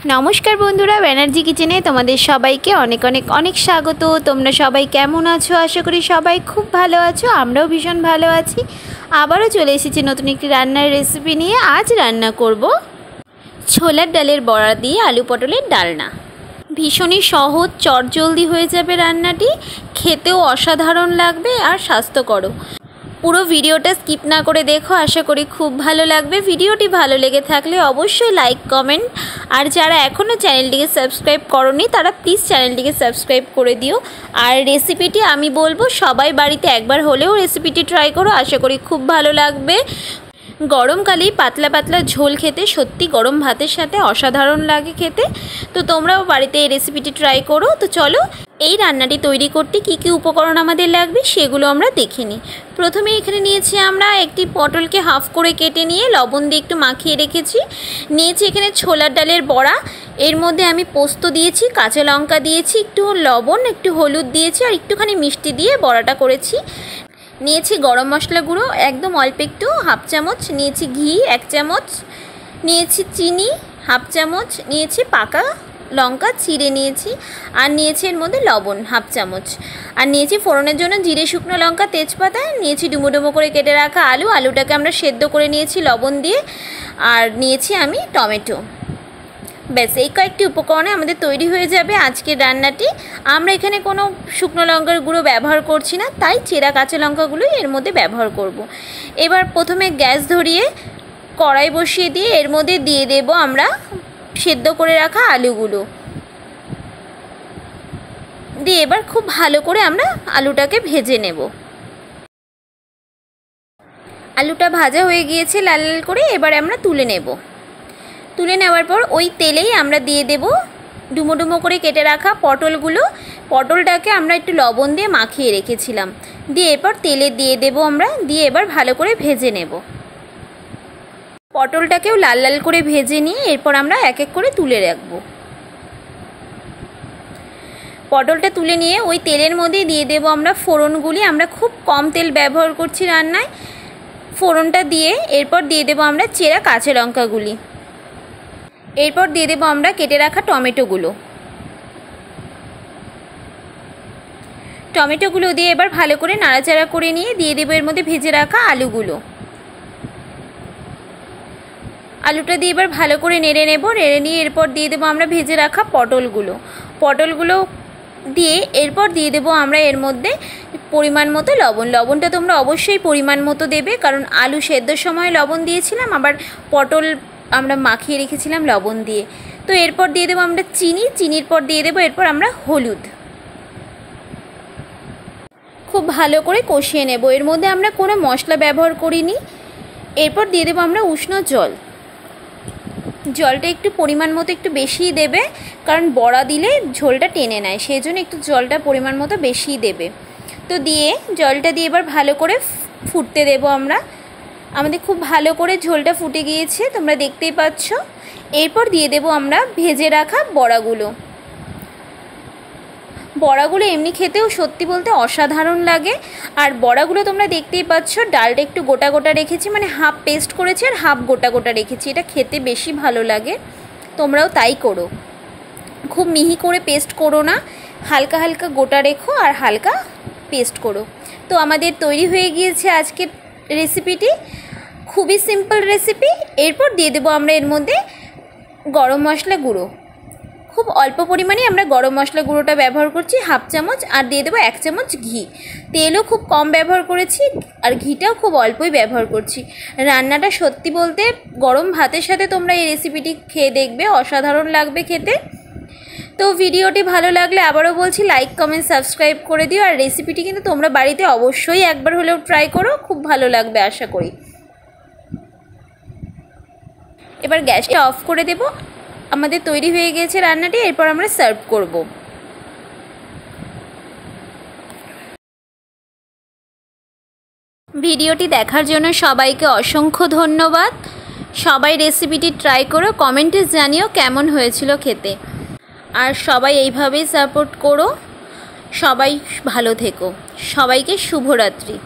नमस्कार बंधुरा बैनार्जी किचेने तुम्हारे सबाइके अनेक अनेक अनेक स्वागत। तोमरा सबाई केमन आछो? आशा करी सबाई खूब भालो आछो। आमराओ भीषण भालो आछि। आबारो चले एसेछि नतुन एकटी रान्नार रेसिपि निये। आज रान्ना करब छोलार डालेर बड़ा दिये आलू पटलेर डालना। भीषणই सहज चटजलদি হয়ে যাবে রান্নাটি, খেতেও অসাধারণ লাগবে আর স্বাস্থ্যকর। পুরো ভিডিওটা স্কিপ না করে দেখো, আশা করি খুব ভালো লাগবে। ভিডিওটি ভালো লেগে থাকলে অবশ্যই লাইক কমেন্ট, আর যারা এখনও চ্যানেলটিকে সাবস্ক্রাইব করোনি তারা প্লিজ চ্যানেলটিকে সাবস্ক্রাইব করে দিও। আর রেসিপিটি আমি বলবো সবাই বাড়িতে একবার হলেও রেসিপিটি ট্রাই করো, আশা করি খুব ভালো লাগবে। গরমকালেই পাতলা পাতলা ঝোল খেতে সত্যি গরম ভাতের সাথে অসাধারণ লাগে খেতে। তো তোমরাও বাড়িতে এই রেসিপিটি ট্রাই করো। তো চলো এই রান্নাটি তৈরি করতে কী কী উপকরণ আমাদের লাগবে সেগুলো আমরা দেখে নিই। প্রথমে এখানে নিয়েছি আমরা একটি পটলকে হাফ করে কেটে নিয়ে লবণ দিয়ে একটু মাখিয়ে রেখেছি। নিয়েছি এখানে ছোলার ডালের বড়া, এর মধ্যে আমি পোস্ত দিয়েছি, কাঁচা লঙ্কা দিয়েছি, একটু লবণ, একটু হলুদ দিয়েছি আর একটুখানি মিষ্টি দিয়ে বড়াটা করেছি। নিয়েছি গরম মশলা গুঁড়ো একদম অল্প একটু, হাফ চামচ, নিয়েছি ঘি 1 চামচ, নিয়েছি চিনি হাফ চামচ, নিয়েছি পাকা লঙ্কা চিড়ে নিয়েছি, আর নিয়েছি এর মধ্যে লবণ হাফ চামচ, আর নিয়েছি ফোড়নের জন্য জিরে, শুকনো লঙ্কা, তেজপাতা, নিয়েছি ডুমো ডুমো করে কেটে রাখা আলুটাকে আমরা সেদ্ধ করে নিয়েছি লবণ দিয়ে, আর নিয়েছি আমি টমেটো। ব্যাস এই কয়েকটি উপকরণে আমাদের তৈরি হয়ে যাবে আজকের রান্নাটি। আমরা এখানে কোনো শুকনো লঙ্কার গুঁড়ো ব্যবহার করছি না, তাই চেরা কাঁচা লঙ্কাগুলোই এর মধ্যে ব্যবহার করব। এবার প্রথমে গ্যাস ধরিয়ে কড়াই বসিয়ে দিয়ে এর মধ্যে দিয়ে দেব আমরা সেদ্ধ করে রাখা আলুগুলো দিয়ে এবার খুব ভালো করে আমরা আলুটাকে ভেজে নেব। আলুটা ভাজা হয়ে গিয়েছে লাল লাল করে, এবার আমরা তুলে নেব। তুলে নেওয়ার পর ওই তেলেই আমরা দিয়ে দেব ডুমো ডুমো করে কেটে রাখা পটলগুলো। পটলটাকে আমরা একটু লবণ দিয়ে মাখিয়ে রেখেছিলাম, দিয়ে এরপর তেলে দিয়ে দেব আমরা, দিয়ে এবার ভালো করে ভেজে নেব। পটলটাকেও লাল লাল করে ভেজে নিয়ে এরপর আমরা এক এক করে তুলে রাখবো। পটলটা তুলে নিয়ে ওই তেলের মধ্যে দিয়ে দেব আমরা ফোড়নগুলি। আমরা খুব কম তেল ব্যবহার করছি রান্নায়। ফোড়নটা দিয়ে এরপর দিয়ে দেব আমরা চেরা কাঁচা লঙ্কাগুলি, এরপর দিয়ে দেবো আমরা কেটে রাখা টমেটোগুলো দিয়ে এবার ভালো করে নাড়াচাড়া করে নিয়ে দিয়ে দেবো এর মধ্যে ভেজে রাখা আলুটা দিয়ে এবার ভালো করে নেড়ে নেব। নেড়ে নিয়ে এরপর দিয়ে দেবো আমরা ভেজে রাখা পটলগুলো দিয়ে এরপর দিয়ে দেবো আমরা এর মধ্যে পরিমাণ মতো লবণটা তোমরা অবশ্যই পরিমাণ মতো দেবে, কারণ আলু সেদ্ধর সময় লবণ দিয়েছিলাম, আবার পটল আমরা মাখিয়ে রেখেছিলাম লবণ দিয়ে। তো এরপর দিয়ে দেবো আমরা চিনির পর দিয়ে দেবো এরপর আমরা হলুদ। খুব ভালো করে কষিয়ে নেব। এর মধ্যে আমরা কোনো মশলা ব্যবহার করিনি। এরপর দিয়ে দেবো আমরা উষ্ণ জলটা একটু পরিমাণ মতো একটু বেশিই দেবে, কারণ বড়া দিলে ঝোলটা টেনে নেয়, সেই জন্য একটু জলটা পরিমাণ মতো বেশিই দেবে। তো দিয়ে জলটা দিয়ে এবার ভালো করে ফুটতে দেবো আমরা। আমাদের খুব ভালো করে ঝোলটা ফুটে গিয়েছে, তোমরা দেখতেই পাচ্ছ। এরপর দিয়ে দেব আমরা ভেজে রাখা বড়াগুলো এমনি খেতেও সত্যি বলতে অসাধারণ লাগে। আর বড়াগুলো তোমরা দেখতেই পাচ্ছ, ডালটা একটু গোটা গোটা রেখেছি, মানে হাফ পেস্ট করেছি আর হাফ গোটা গোটা রেখেছি। এটা খেতে বেশি ভালো লাগে, তোমরাও তাই করো। খুব মিহি করে পেস্ট করো না, হালকা হালকা গোটা রেখো আর হালকা পেস্ট করো। তো আমাদের তৈরি হয়ে গিয়েছে আজকের রেসিপিটি, খুবই সিম্পল রেসিপি। এরপর দিয়ে দেবো আমরা এর মধ্যে গরম মশলা গুঁড়ো। খুব অল্প পরিমাণে আমরা গরম মশলা গুঁড়োটা ব্যবহার করছি, হাফ চামচ, আর দিয়ে দেবো 1 চামচ ঘি। তেলও খুব কম ব্যবহার করেছি আর ঘিটাও খুব অল্পই ব্যবহার করছি। রান্নাটা সত্যি বলতে গরম ভাতের সাথে তোমরা এই রেসিপিটি খেয়ে দেখবে, অসাধারণ লাগবে খেতে। তো ভিডিওটি ভালো লাগলে আবারও বলছি লাইক কমেন্ট সাবস্ক্রাইব করে দিও। আর রেসিপিটি কিন্তু তোমরা বাড়িতে অবশ্যই একবার হলেও ট্রাই করো, খুব ভালো লাগবে আশা করি। এবার গ্যাসটা অফ করে দেব। আমাদের তৈরি হয়ে গেছে রান্নাটি, এরপর আমরা সার্ভ করব। ভিডিওটি দেখার জন্য সবাইকে অসংখ্য ধন্যবাদ। সবাই রেসিপিটি ট্রাই করো, কমেন্টে জানিও কেমন হয়েছিল খেতে। আর সবাই এইভাবেই সাপোর্ট করো। সবাই ভালো থেকো। সবাইকে শুভরাত্রি।